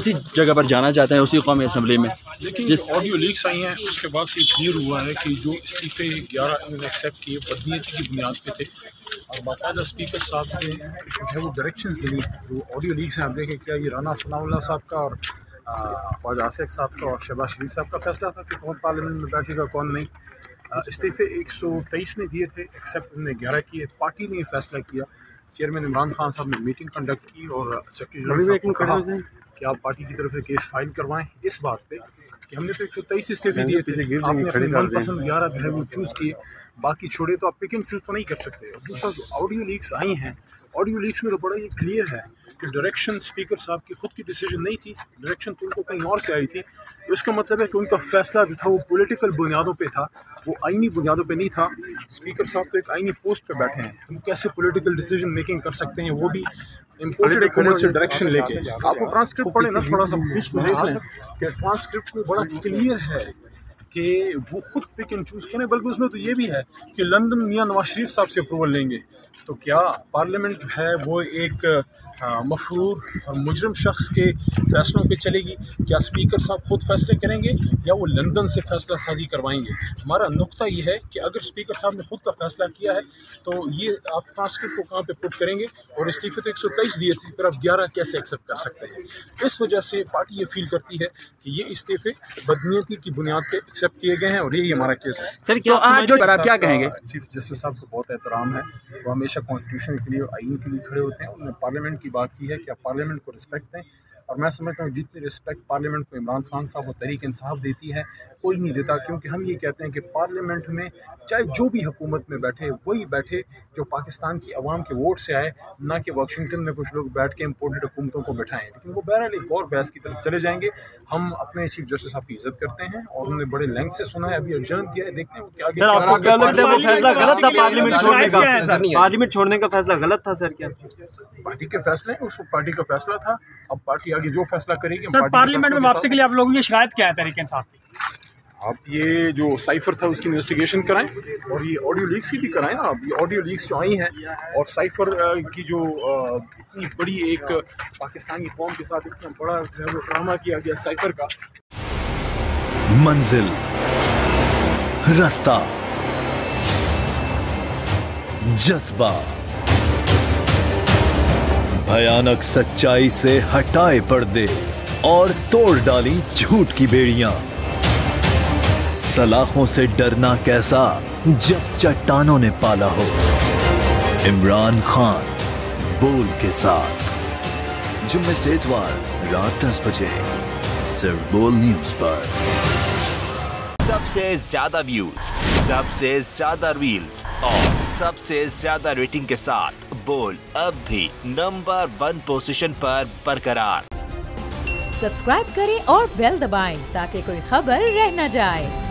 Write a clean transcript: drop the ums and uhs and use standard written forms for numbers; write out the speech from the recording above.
उसी जगह पर जाना चाहते हैं, उसी कौमी असम्बली में। लेकिन जिस ऑडियो लीक्स आई हैं उसके बाद से क्लियर हुआ है कि जो इस्तीफे 11 इन्होंने एक्सेप्ट किए बदनीयती की बुनियाद पे थे और बाकायदा स्पीकर साहब के जो है वो डायरेक्शंस मिली। जो ऑडियो लीक्स हैं आप देखें, क्या ये राना सनाउल्लाह साहब का और ख्वाजा आसिफ साहब का और शहबाज शरीफ साहब का फैसला था कि कौन पार्लियामेंट में बैठेगा कौन नहीं। इस्तीफे 123 ने दिए थे, एक्सेप्ट उन्होंने 11 किए। पार्टी ने ये फैसला किया, चेयरमैन इमरान खान साहब ने मीटिंग कंडक्ट की और सेक्रेटरी जनरल को कहा कि आप पार्टी की तरफ से केस फाइल करवाएं इस बात पे कि हमने तो 123 इस्तीफे दिए थे, आपने अपने मनपसंद 11 जो है वो चूज़ किए, बाकी छोड़े तो आप पिक एंड चूज़ तो नहीं कर सकते। और दूसरा जो ऑडियो लीक्स आई हैं, ऑडियो लीक्स में तो बड़ा ये क्लियर है कि डायरेक्शन स्पीकर साहब की खुद की डिसीजन नहीं थी, डायरेक्शन तो उनको कहीं और से आई थी। तो इसका मतलब है कि उनका फैसला जो था वो पॉलिटिकल बुनियादों पे था, वो आईनी बुनियादों पे नहीं था। स्पीकर साहब तो एक आईनी पोस्ट पे बैठे हैं, हम कैसे पॉलिटिकल डिसीजन मेकिंग कर सकते हैं, वो भी इम्पोर्टेड हुकूमत से डायरेक्शन लेके। आपको ट्रांसक्रिप्ट पढ़े ना, थोड़ा सा बीच में देख लें कि ट्रांसक्रिप्ट में बड़ा क्लियर है कि वो खुद पिक एंड चूज़ करें। बल्कि उसमें तो ये भी है कि लंदन मियां नवाज शरीफ साहब से अप्रूवल लेंगे। तो क्या पार्लियामेंट जो है वो एक मफरूर और मुजरम शख्स के फैसलों पे चलेगी? क्या स्पीकर साहब खुद फैसले करेंगे या वो लंदन से फैसला साजी करवाएंगे? हमारा नुक्ता ये है कि अगर स्पीकर साहब ने खुद का फैसला किया है तो ये आप ट्रांसक्रिप्ट को कहाँ पे पुट करेंगे? और इस्तीफे तो 123 दिए थे, फिर आप 11 कैसे एक्सेप्ट कर सकते हैं? इस वजह से पार्टी ये फील करती है कि ये इस्तीफे बदनीयती की बुनियाद पर एक्सेप्ट किए गए हैं और यही हमारा केस है। सर क्या आप क्या कहेंगे? चीफ जस्टिस साहब को बहुत एहतराम है, वो हमेशा कॉन्स्टिट्यूशन के लिए और आइन के लिए खड़े होते हैं। उन्होंने पार्लियामेंट की बात की है कि आप पार्लियामेंट को रिस्पेक्ट दें, और मैं समझता हूँ जितनी रिस्पेक्ट पार्लियामेंट को इमरान खान साहब और तहरीक इंसाफ देती है कोई नहीं देता। क्योंकि हम ये कहते हैं कि पार्लियामेंट में चाहे जो भी हुकूमत में बैठे वही बैठे जो पाकिस्तान की आवाम के वोट से आए, ना कि वाशिंगटन में कुछ लोग बैठ के इम्पोर्टेड हुकूमतों को बैठाएं। लेकिन वो बहरहाल एक और बहस की तरफ चले जाएंगे। हम अपने चीफ जस्टिस साहब की इज्जत करते हैं और उन्होंने बड़े लेंथ से सुना है, अभी एडजर्न किया है, देखते हैं वो क्या सर आपको क्या लगता है वो फैसला गलत था पार्लियामेंट छोड़ने का? पार्लियामेंट छोड़ने का फैसला गलत था सर? क्या पार्टी के फैसले हैं, उस पार्टी का फैसला था। अब पार्टी आगे जो फैसला करेगी। सर पार्लियामेंट में वापसी के लिए आप लोगों की शिकायत क्या है तहरीक इंसाफ की? आप ये जो साइफर था उसकी इन्वेस्टिगेशन कराएं और ये ऑडियो लीक्स की भी कराएं। आप ये ऑडियो लीक्स जो आई हैं और साइफर की जो इतनी बड़ी एक पाकिस्तानी कौम के साथ इतना बड़ा ड्रामा किया गया साइफर का। मंजिल, रास्ता, जज्बा, भयानक सच्चाई से हटाए पर्दे और तोड़ डाली झूठ की बेड़ियां। सलाखों से डरना कैसा जब चट्टानों ने पाला हो। इमरान खान बोल के साथ जुम्मे से इतवार रात 10 बजे सिर्फ बोल न्यूज पर। सबसे ज्यादा व्यूज, सबसे ज्यादा रील्स और सबसे ज्यादा रेटिंग के साथ बोल अब भी नंबर 1 पोजीशन पर बरकरार। सब्सक्राइब करें और बेल दबाएं ताकि कोई खबर रह न जाए।